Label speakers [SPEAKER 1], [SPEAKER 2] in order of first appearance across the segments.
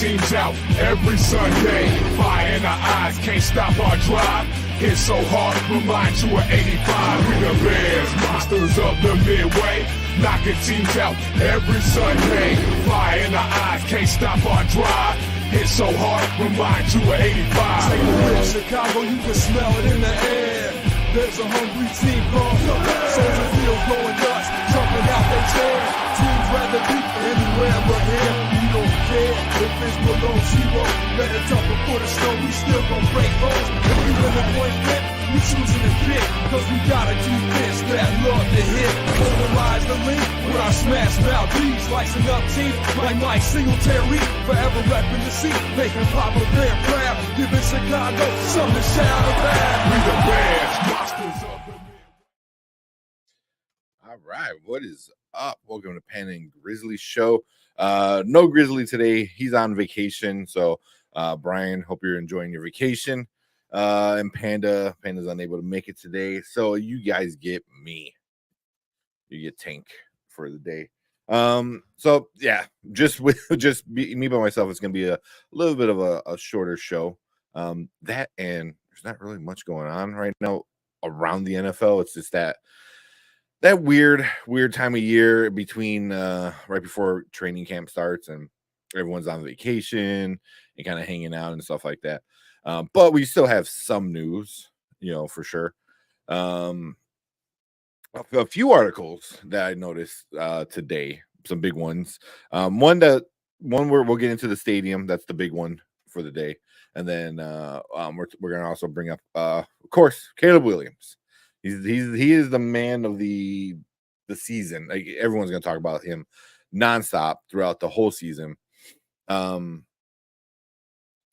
[SPEAKER 1] teams out every Sunday. Fire in our eyes, can't stop our drive. Hit so hard, remind you of 85. We the Bears, monsters of the Midway. Knocking teams out every Sunday. Fire in our eyes, can't stop our drive. Hit so hard, remind you of 85.
[SPEAKER 2] Take a look, Chicago, you can smell it in the air. There's a hungry team called Soldier Field going nuts, jumping out their chair. Teams rather be anywhere but here. We don't care if it's below zero. Let it tumble for the snow, we still gon' break bones. If we win the point flip, we choosing to pick. Cause we got a defense that love to hit. Polarize the link with our smash mouth D's. Slicing up teams like Mike Singletary. Forever repping the seat, making Papa Bear proud. Giving Chicago something to shout about.
[SPEAKER 1] We the Bears, monsters of the Midway.
[SPEAKER 3] All right, what is up? Welcome to Panda and Grizzly Show. No Grizzly today. He's on vacation. So, Brian, hope you're enjoying your vacation. And Panda's unable to make it today. So you guys get me. You get Tank for the day. So yeah, just me by myself, it's gonna be a little bit of a shorter show. That and there's not really much going on right now around the NFL. It's just that weird time of year between right before training camp starts and everyone's on vacation and kind of hanging out and stuff like that. But we still have some news, for sure. A few articles that I noticed today, some big ones. One where we'll get into the stadium. That's the big one for the day. And then we're gonna also bring up, of course, Caleb Williams. He is the man of the season. Like, everyone's gonna talk about him nonstop throughout the whole season.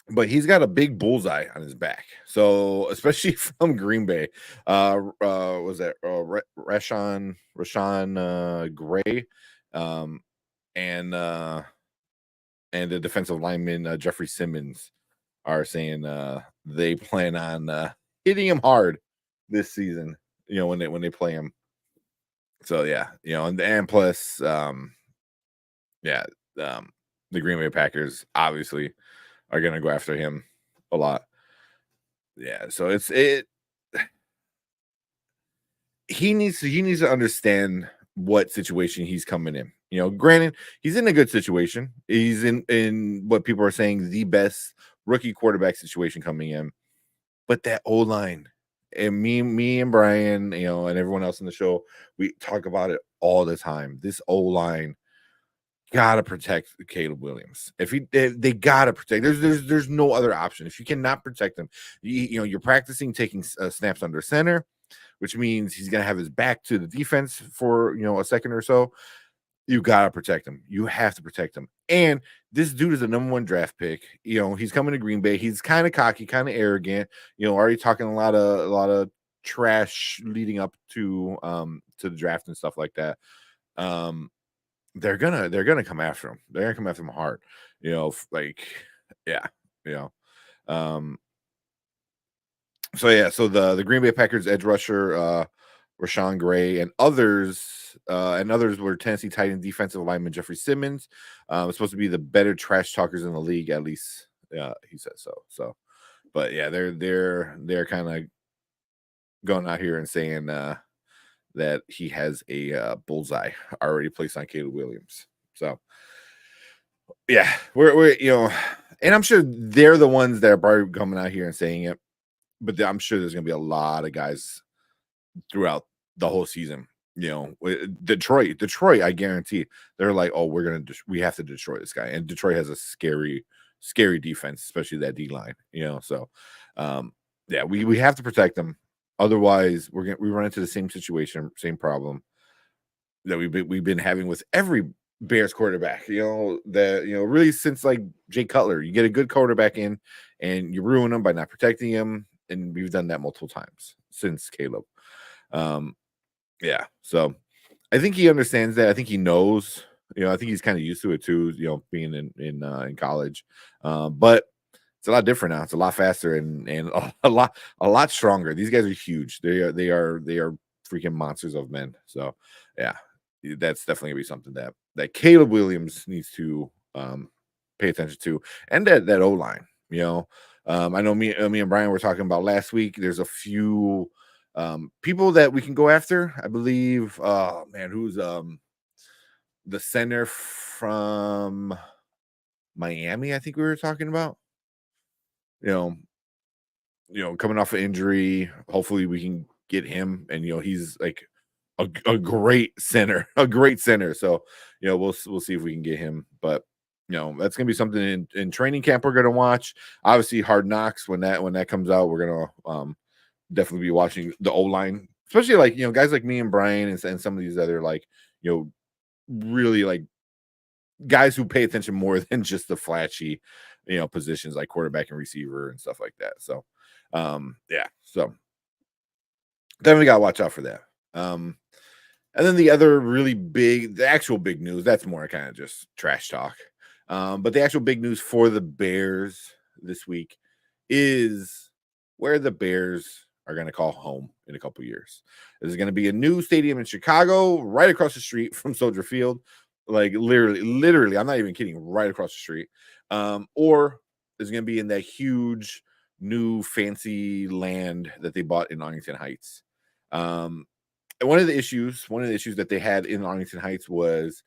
[SPEAKER 3] But he's got a big bullseye on his back. So, especially from Green Bay, was that Rashawn Gray, and the defensive lineman Jeffrey Simmons are saying they plan on hitting him hard this season. When they play him. So yeah, and plus, the Green Bay Packers obviously are gonna go after him a lot. Yeah, so he needs to understand what situation he's coming in. Granted, he's in a good situation. He's in what people are saying the best rookie quarterback situation coming in. But that O-line, and me and Brian, and everyone else in the show, we talk about it all the time. This O-line gotta protect Caleb Williams. They gotta protect. There's no other option. If you cannot protect him, you're practicing taking snaps under center, which means he's gonna have his back to the defense for a second or so. You gotta protect him. You have to protect him. And this dude is a number 1 draft pick. He's coming to Green Bay. He's kind of cocky, kind of arrogant. Already talking a lot of trash leading up to the draft and stuff like that. They're gonna come after him. They're gonna come after him hard. So the Green Bay Packers edge rusher Rashawn Gray and others were Tennessee Titans defensive lineman Jeffrey Simmons. It's supposed to be the better trash talkers in the league, at least he says so. So, but yeah, they're kind of going out here and saying that he has a bullseye already placed on Caleb Williams. So yeah, we're and I'm sure they're the ones that are probably coming out here and saying it, but I'm sure there's gonna be a lot of guys throughout the whole season. Detroit, I guarantee they're like, oh, we have to destroy this guy, and Detroit has a scary defense, especially that D line. So we have to protect them. Otherwise, we run into the same situation, same problem that we've been having with every Bears quarterback. Really since like Jay Cutler, you get a good quarterback in, and you ruin them by not protecting him, and we've done that multiple times since Caleb. So I think he understands that. I think he knows. I think he's kind of used to it too. Being in college, but it's a lot different now. It's a lot faster and a lot stronger. These guys are huge. They are freaking monsters of men. So yeah, that's definitely gonna be something that Caleb Williams needs to pay attention to, and that O line. You know, I know me and Brian were talking about last week. There's a few people that we can go after. I believe. Oh man, who's the center from Miami? I think we were talking about. You know, coming off an injury. Hopefully, we can get him. And he's like a great center, a great center. So we'll see if we can get him. But that's gonna be something in training camp we're gonna watch. Obviously, Hard Knocks when that comes out, we're gonna definitely be watching the O line, especially like guys like me and Brian and some of these other like really like guys who pay attention more than just the flashy positions like quarterback and receiver and stuff like that. So yeah, so definitely gotta watch out for that. And then the other really the actual big news, that's more kind of just trash talk. But the actual big news for the Bears this week is where the Bears are going to call home in a couple years. There's going to be a new stadium in Chicago, right across the street from Soldier Field. Like literally, I'm not even kidding, right across the street. Or there's going to be in that huge new fancy land that they bought in Arlington Heights. And one of the issues that they had in Arlington Heights was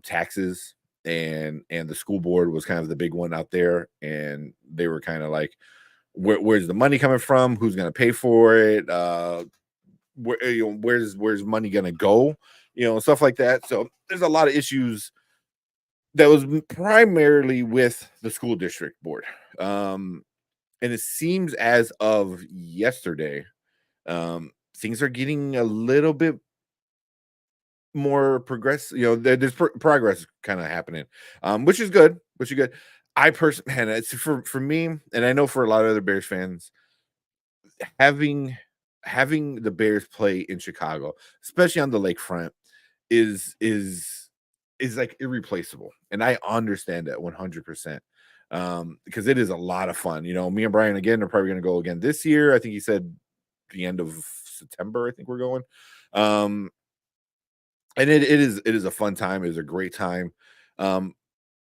[SPEAKER 3] taxes, and the school board was kind of the big one out there, and they were kind of like, where's the money coming from? Who's going to pay for it? Where's money going to go? Stuff like that. So there's a lot of issues that was primarily with the school district board. And it seems as of yesterday, things are getting a little bit more progress. There's progress kind of happening, which is good. I personally, man, it's for me, and I know for a lot of other Bears fans, having the Bears play in Chicago, especially on the lakefront, is like irreplaceable, and I understand that 100%. Because it is a lot of fun. Me and Brian again are probably going to go again this year. I think he said the end of September. I think we're going. And it is a fun time. It is a great time.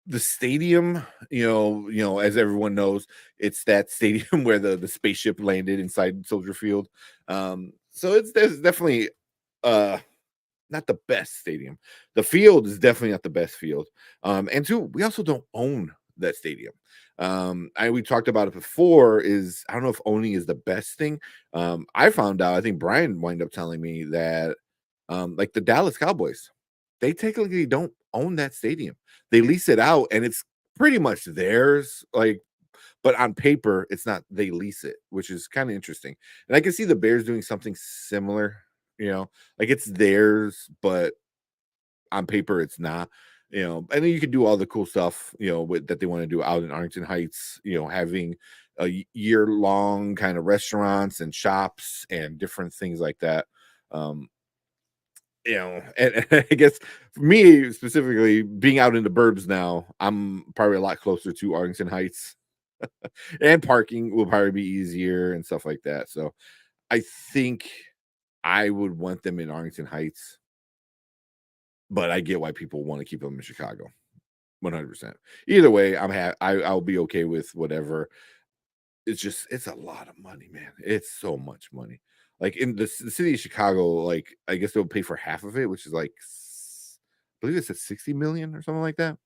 [SPEAKER 3] The stadium, as everyone knows, it's that stadium where the spaceship landed inside Soldier Field. So there's definitely not the best stadium. The field is definitely not the best field. And two, we also don't own that stadium. We talked about it before. I don't know if owning is the best thing. I found out, I think Brian wound up telling me that like the Dallas Cowboys, they technically don't own that stadium. They lease it out, and it's pretty much theirs. Like, but on paper, it's not. They lease it, which is kind of interesting. And I can see the Bears doing something similar. Like it's theirs, but on paper, it's not. And then you can do all the cool stuff, that they want to do out in Arlington Heights. Having a year-long kind of restaurants and shops and different things like that. And I guess for me specifically, being out in the burbs now, I'm probably a lot closer to Arlington Heights, and parking will probably be easier and stuff like that. So I think I would want them in Arlington Heights, but I get why people want to keep them in Chicago. 100%. Either way, I'll be okay with whatever. It's a lot of money, man. It's so much money. Like in the city of Chicago, like I guess they'll pay for half of it, which is like I believe it's at 60 million or something like that.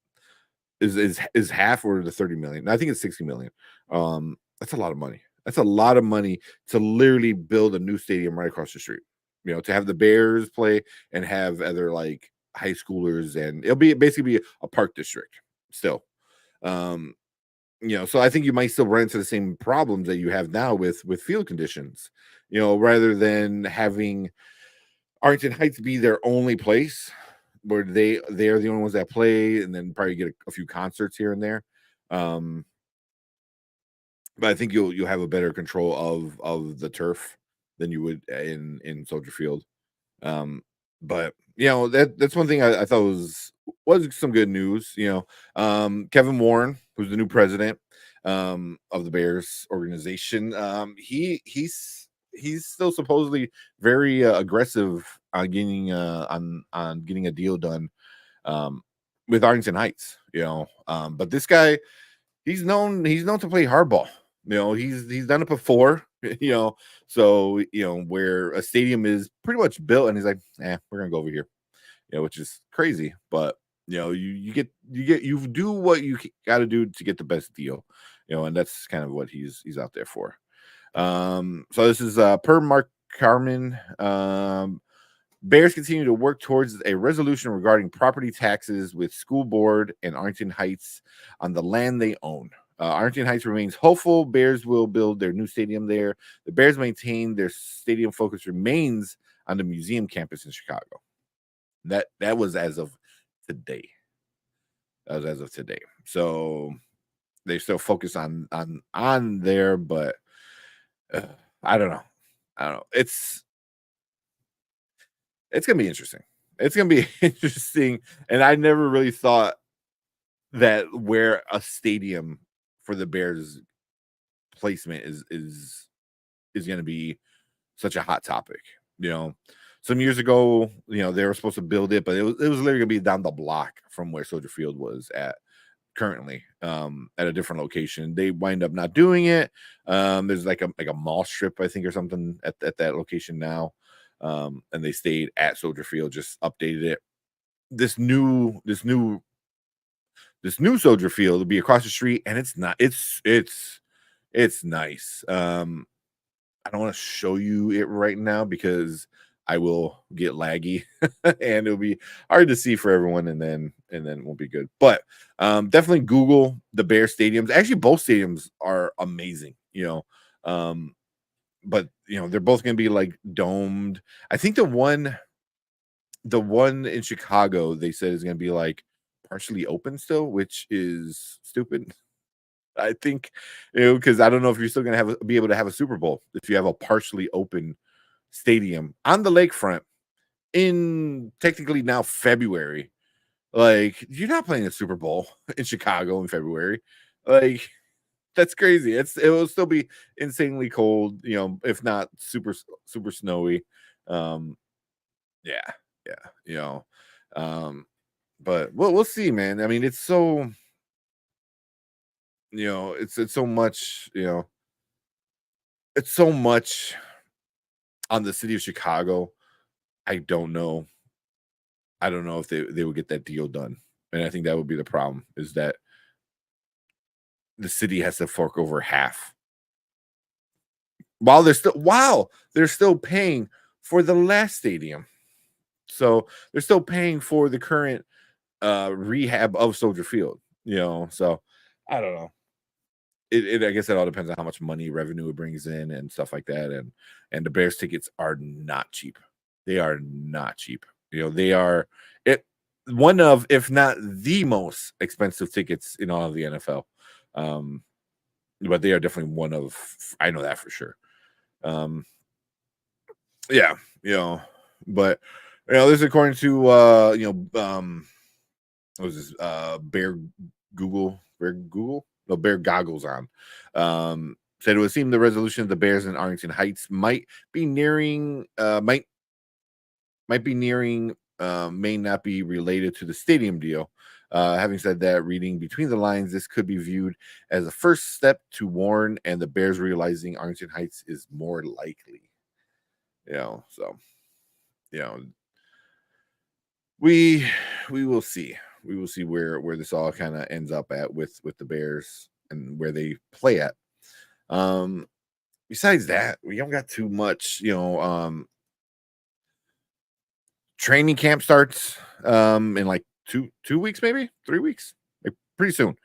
[SPEAKER 3] Is half or the 30 million? I think it's 60 million. That's a lot of money. That's a lot of money to literally build a new stadium right across the street. To have the Bears play and have other like high schoolers, and it'll basically be a park district still. So I think you might still run into the same problems that you have now with field conditions, rather than having Arlington Heights be their only place where they are the only ones that play, and then probably get a few concerts here and there. But I think you'll have a better control of the turf than you would in Soldier Field. But that's one thing I thought was some good news. Kevin Warren, who's the new president of the Bears organization, he's still supposedly very aggressive on getting getting a deal done with Arlington Heights, but this guy, he's known to play hardball. He's done it before, so where a stadium is pretty much built, and he's like, we're gonna go over here, which is crazy, but you do what you got to do to get the best deal, and that's kind of what he's out there for. So this is per Mark Carmen. Bears continue to work towards a resolution regarding property taxes with school board and Arlington Heights on the land they own. Arlington Heights remains hopeful Bears will build their new stadium there. The Bears maintain their stadium focus remains on the museum campus in Chicago. That was as of today. So they still focus on there, but I don't know. It's gonna be interesting. And I never really thought that where a stadium for the Bears placement is gonna be such a hot topic. Some years ago, they were supposed to build it, but it was literally gonna be down the block from where Soldier Field was at currently, at a different location. They wind up not doing it. There's like a mall strip, I think, or something at that location now. And they stayed at Soldier Field, just updated it. This new Soldier Field will be across the street, and it's nice. I don't want to show you it right now because I will get laggy and it'll be hard to see for everyone, and then it won't be good. But definitely Google the Bear stadiums. Actually, both stadiums are amazing, but they're both going to be like domed. I think the one in Chicago, they said, is going to be like partially open still, which is stupid. I think, because I don't know if you're still going to be able to have a Super Bowl if you have a partially open stadium on the lakefront in technically now February. Like, you're not playing a Super Bowl in Chicago in February. Like, that's crazy. It will still be insanely cold, if not super snowy. But we'll see, man. I mean, it's so, it's so much, it's so much on the city of Chicago. I don't know if they would get that deal done. And I think that would be the problem, is that the city has to fork over half while they're still paying for the last stadium. So they're still paying for the current rehab of Soldier Field, so I don't know. I guess it all depends on how much money revenue it brings in and stuff like that. And the Bears tickets are not cheap. They are not cheap. They are one of, if not the most expensive tickets in all of the NFL. But they are definitely one of, I know that for sure. But this is according to what was this? Bear Goggles on. Said it would seem the resolution of the Bears in Arlington Heights might be nearing, may not be related to the stadium deal. Having said that, reading between the lines, this could be viewed as a first step to warn, and the Bears realizing Arlington Heights is more likely. We will see. We will see where this all kind of ends up at with the Bears and where they play at. Besides that, we don't got too much, training camp starts in like two weeks, maybe 3 weeks, like pretty soon.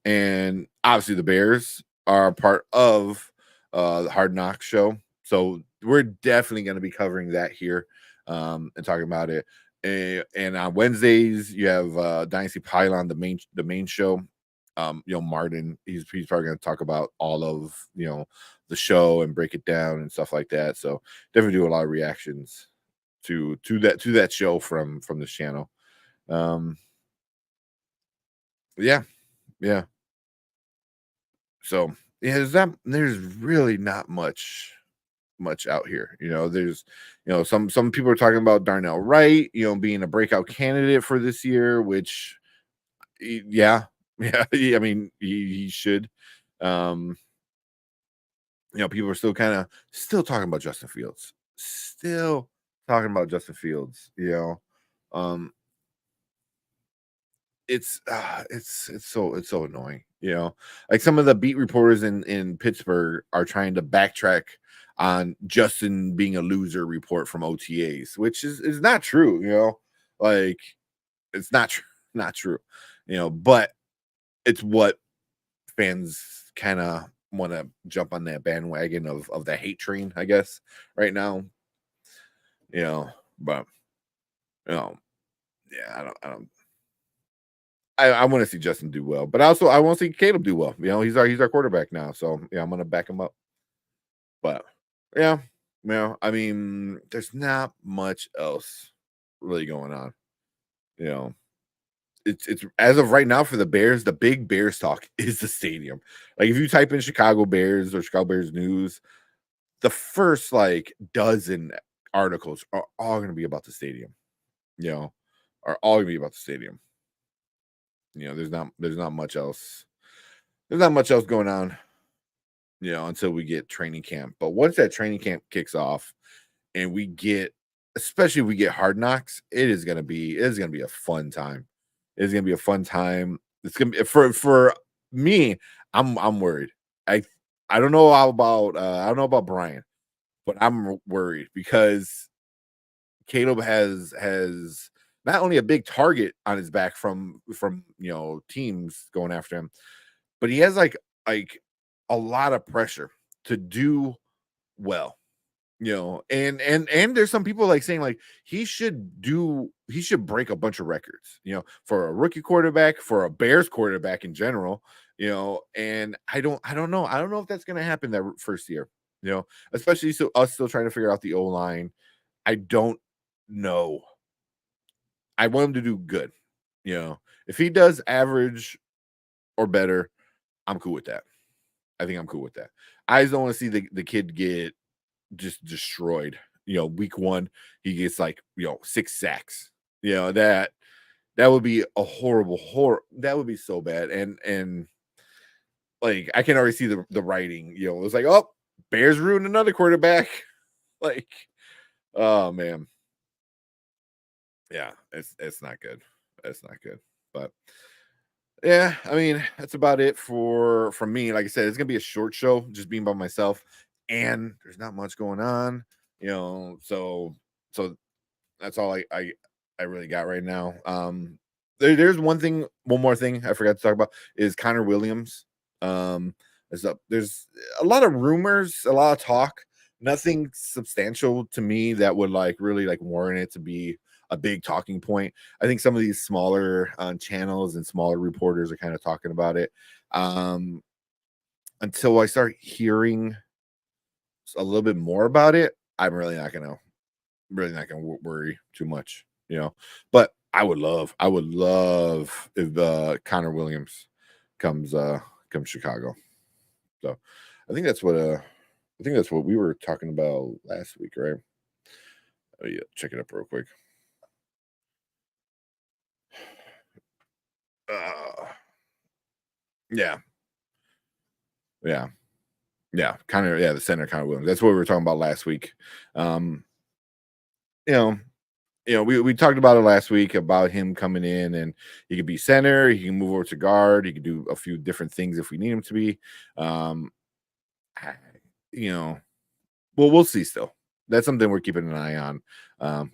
[SPEAKER 3] And obviously the Bears are part of the Hard Knocks show. So we're definitely going to be covering that here and talking about it. And on Wednesdays, you have Dynasty Pylon, the main show. Martin, he's probably going to talk about all of the show and break it down and stuff like that. So definitely do a lot of reactions to that show from this channel. So there's really not much out here. There's some people are talking about Darnell Wright being a breakout candidate for this year, which Yeah, yeah. I mean, he should. Um, People are still talking about Justin Fields. Still talking about Justin Fields. Um, it's so annoying. Like some of the beat reporters in Pittsburgh are trying to backtrack on Justin being a loser report from OTAs, which is not true. Like it's not true. But it's what fans kind of want to jump on that bandwagon of the hate train, I guess, right now. But yeah, I want to see Justin do well, but also I want to see Caleb do well. He's our quarterback now, so yeah, I'm gonna back him up. But yeah, I mean, there's not much else really going on. It's as of right now for the Bears, the big Bears talk is the stadium. Like if you type in Chicago Bears or Chicago Bears news, the first like dozen articles are all going to be about the stadium. Are all going to be about the stadium. There's not much else. There's not much else going on. Until we get training camp. But once that training camp kicks off, and especially if we get Hard Knocks, it is gonna be a fun time. It's gonna be a fun time. It's gonna be for me. I'm worried. I don't know about Brian, but I'm worried because Caleb has not only a big target on his back from teams going after him, but he has like a lot of pressure to do well. And there's some people like saying like he should break a bunch of records, for a rookie quarterback, for a Bears quarterback in general, and I don't know if that's going to happen that first year, especially so us still trying to figure out the O-line. I don't know. I want him to do good. If he does average or better, I'm cool with that. I think I'm cool with that. I just don't want to see the kid get just destroyed. Week one, he gets like 6 sacks. That would be a horrible. That would be so bad. And like I can already see the writing. It's like, oh, Bears ruined another quarterback. Like, oh man, yeah, it's not good. It's not good. But yeah, I mean, that's about it from me. Like I said, it's gonna be a short show, just being by myself, and there's not much going on, So that's all I really got right now. There's one more thing I forgot to talk about is Connor Williams. There's a lot of rumors, a lot of talk, nothing substantial to me that would like really like warrant it to be a big talking point. I think some of these smaller channels and smaller reporters are kind of talking about it. Until I start hearing a little bit more about it, I'm really not gonna worry too much, But I would love if Connor Williams comes Chicago. So I think that's what we were talking about last week, right? Oh yeah, check it up real quick. Yeah. The center Connor Williams. That's what we were talking about last week. Um, you know, we talked about it last week about him coming in and he could be center, he can move over to guard, he could do a few different things if we need him to be. Well, we'll see still. That's something we're keeping an eye on.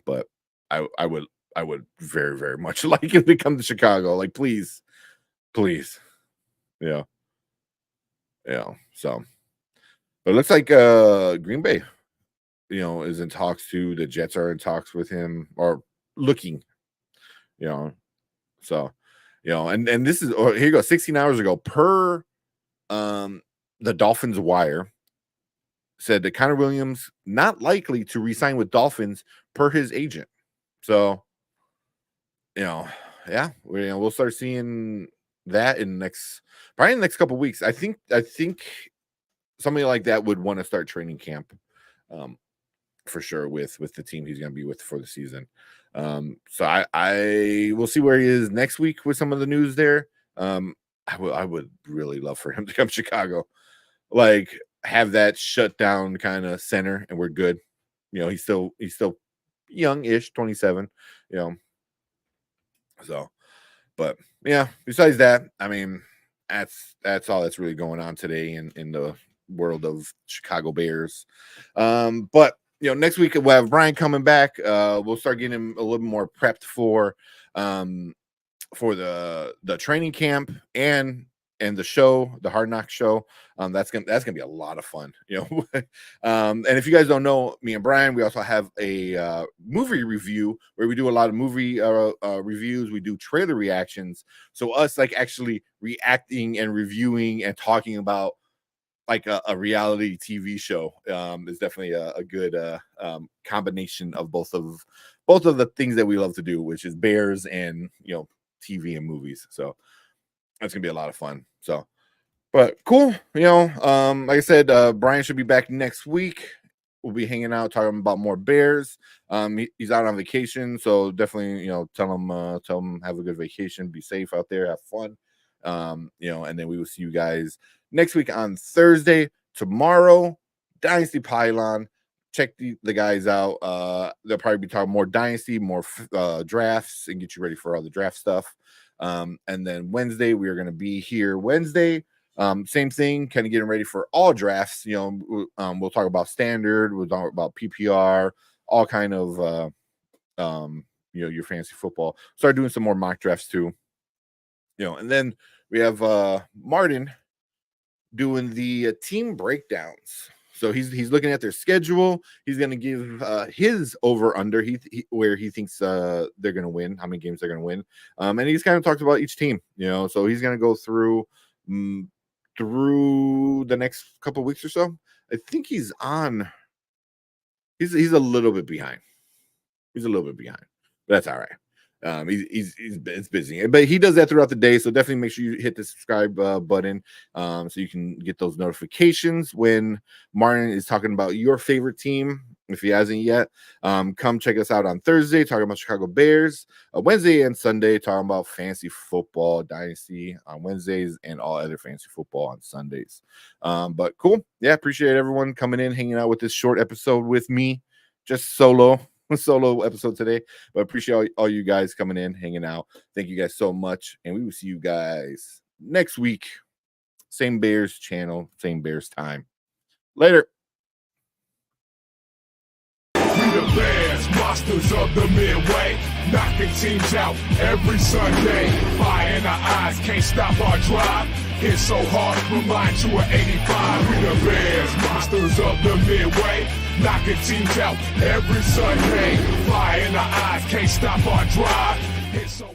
[SPEAKER 3] But I would very, very much like him to come to Chicago. Like, please. Yeah. So but it looks like Green Bay, is in talks too. The Jets are in talks with him or looking, you know. So, and this is here you go, 16 hours ago, per the Dolphins wire said that Connor Williams not likely to resign with Dolphins per his agent. So, yeah, we'll start seeing that in probably in the next couple of weeks. I think somebody like that would want to start training camp for sure with the team he's going to be with for the season. So I will see where he is next week with some of the news there. I would really love for him to come to Chicago, like have that shut down kind of center, and we're good. You know, he's still young-ish, 27. You know, so, but yeah. Besides that, I mean, that's all that's really going on today in the world of Chicago Bears. But you know, next week we'll have Brian coming back. We'll start getting him a little bit more prepped for the training camp and the show, the Hard Knock show. That's gonna be a lot of fun, you know. And if you guys don't know, me and Brian, we also have a movie review where we do a lot of movie reviews. We do trailer reactions. So us like actually reacting and reviewing and talking about like a reality TV show is definitely a good combination of both of the things that we love to do, which is Bears and, you know, TV and movies. So that's gonna be a lot of fun. So, but cool, you know. Like I said, Brian should be back next week. We'll be hanging out talking about more Bears. He's out on vacation, so definitely, you know, tell him have a good vacation, be safe out there, have fun. You know, and then we will see you guys next week on Thursday. Tomorrow, Dynasty Pylon. Check the guys out. They'll probably be talking more Dynasty, more drafts, and get you ready for all the draft stuff. And then Wednesday, we are going to be here Wednesday. Same thing, kind of getting ready for all drafts. You know, we'll talk about standard, we'll talk about PPR, all kind of, you know, your fantasy football. Start doing some more mock drafts too. You know, and then we have Martin doing the team breakdowns. So he's looking at their schedule. He's going to give his over under where he thinks they're going to win, how many games they're going to win. And he's kind of talked about each team, you know. So he's going to go through the next couple of weeks or so. I think he's a little bit behind. He's a little bit behind, but that's all right. It's busy, but he does that throughout the day. So definitely make sure you hit the subscribe button so you can get those notifications when Martin is talking about your favorite team. If he hasn't yet, come check us out on Thursday talking about Chicago Bears, Wednesday and Sunday talking about fantasy football, Dynasty on Wednesdays, and all other fantasy football on Sundays. But cool. Yeah, appreciate everyone coming in, hanging out with this short episode with me, just solo episode today, but appreciate all you guys coming in, hanging out. Thank you guys so much, and we will see you guys next week. Same Bears channel, same Bears time. Later.
[SPEAKER 1] We the Bears, monsters of the Midway, knocking teams out every Sunday. Fire in our eyes, can't stop our drive. Hit so hard, remind you of 85. We the Bears, monsters of the Midway, knocking teams out every Sunday. Fire in our eyes, can't stop our drive. Hit so